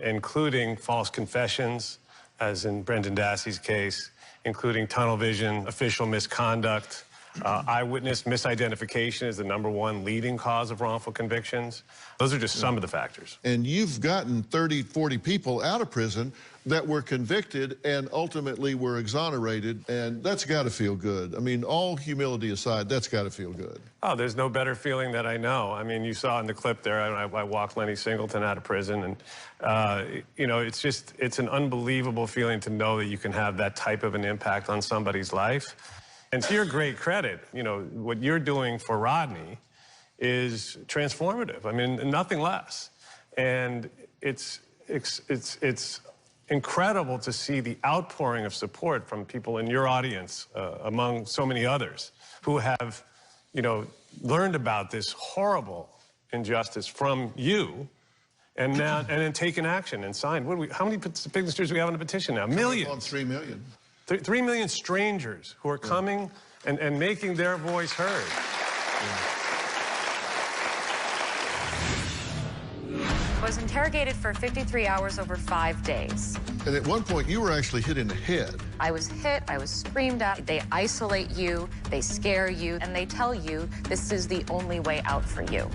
including false confessions, as in Brendan Dassey's case, including tunnel vision, official misconduct. Eyewitness misidentification is the #1 leading cause of wrongful convictions. Those are just some of the factors. And you've gotten 30, 40 people out of prison that were convicted and ultimately were exonerated, and that's got to feel good. I mean, all humility aside, that's got to feel good. Oh, there's no better feeling that I know. I mean, you saw in the clip there, I walked Lenny Singleton out of prison, and, you know, it's an unbelievable feeling to know that you can have that type of an impact on somebody's life. And to your great credit, you know, what you're doing for Rodney is transformative. I mean, nothing less. And it's incredible to see the outpouring of support from people in your audience, among so many others, who have, you know, learned about this horrible injustice from you, and now then taken action and signed. How many signatures do we have on the petition now? Millions. On 3 million. 3 million strangers who are coming and making their voice heard. I was interrogated for 53 hours over 5 days. And at one point, you were actually hit in the head. I was hit, I was screamed at. They isolate you, they scare you, and they tell you this is the only way out for you.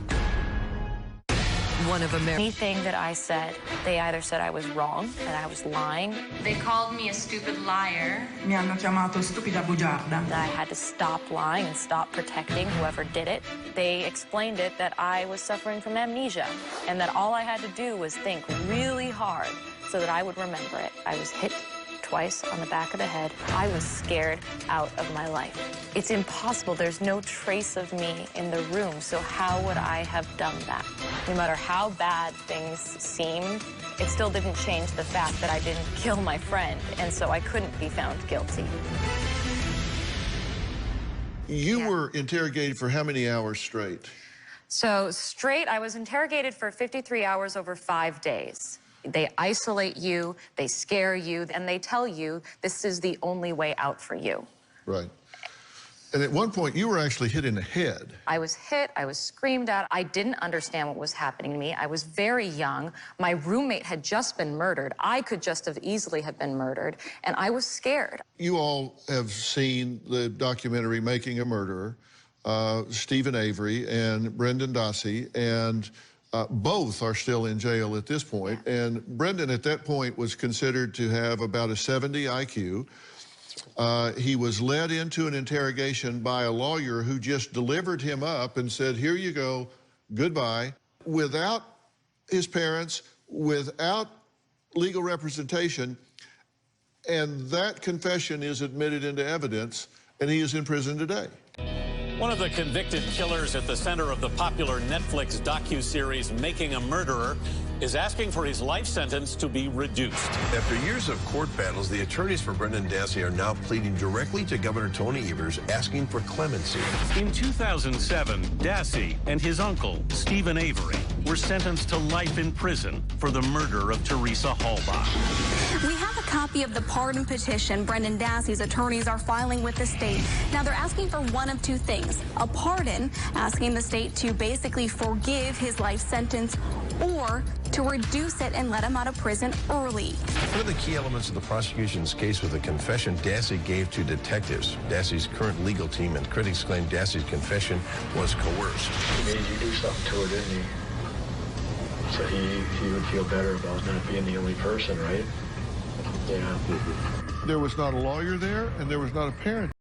One of Anything that I said, they either said I was wrong and I was lying. They called me a stupid liar. Mi hanno chiamato stupida bugiarda. That I had to stop lying and stop protecting whoever did it. They explained it that I was suffering from amnesia and that all I had to do was think really hard so that I would remember it. I was hit twice on the back of the head. I was scared out of my life. It's impossible. There's no trace of me in the room, so how would I have done that? No matter how bad things seemed, it still didn't change the fact that I didn't kill my friend, and so I couldn't be found guilty. You were interrogated for how many hours straight? So straight, I was interrogated for 53 hours over 5 days. They isolate you, they scare you, and they tell you this is the only way out for you. Right. And at one point, you were actually hit in the head. I was hit, I was screamed at. I didn't understand what was happening to me. I was very young. My roommate had just been murdered. I could just have easily have been murdered, and I was scared. You all have seen the documentary Making a Murderer, Stephen Avery and Brendan Dassey, and both are still in jail at this point. And Brendan, at that point, was considered to have about a 70 IQ. He was led into an interrogation by a lawyer who just delivered him up and said, here you go, goodbye, without his parents, without legal representation. And that confession is admitted into evidence, and he is in prison today. One of the convicted killers at the center of the popular Netflix docuseries Making a Murderer is asking for his life sentence to be reduced. After years of court battles, the attorneys for Brendan Dassey are now pleading directly to Governor Tony Evers, asking for clemency. In 2007, Dassey and his uncle, Stephen Avery, were sentenced to life in prison for the murder of Teresa Halbach. We have a copy of the pardon petition Brendan Dassey's attorneys are filing with the state. Now, they're asking for one of two things: a pardon, asking the state to basically forgive his life sentence, or to reduce it and let him out of prison early. One of the key elements of the prosecution's case was a confession Dassey gave to detectives. Dassey's current legal team and critics claim Dassey's confession was coerced. He made you do something to her, didn't he? So he would feel better about not being the only person, right? Yeah. There was not a lawyer there, and there was not a parent.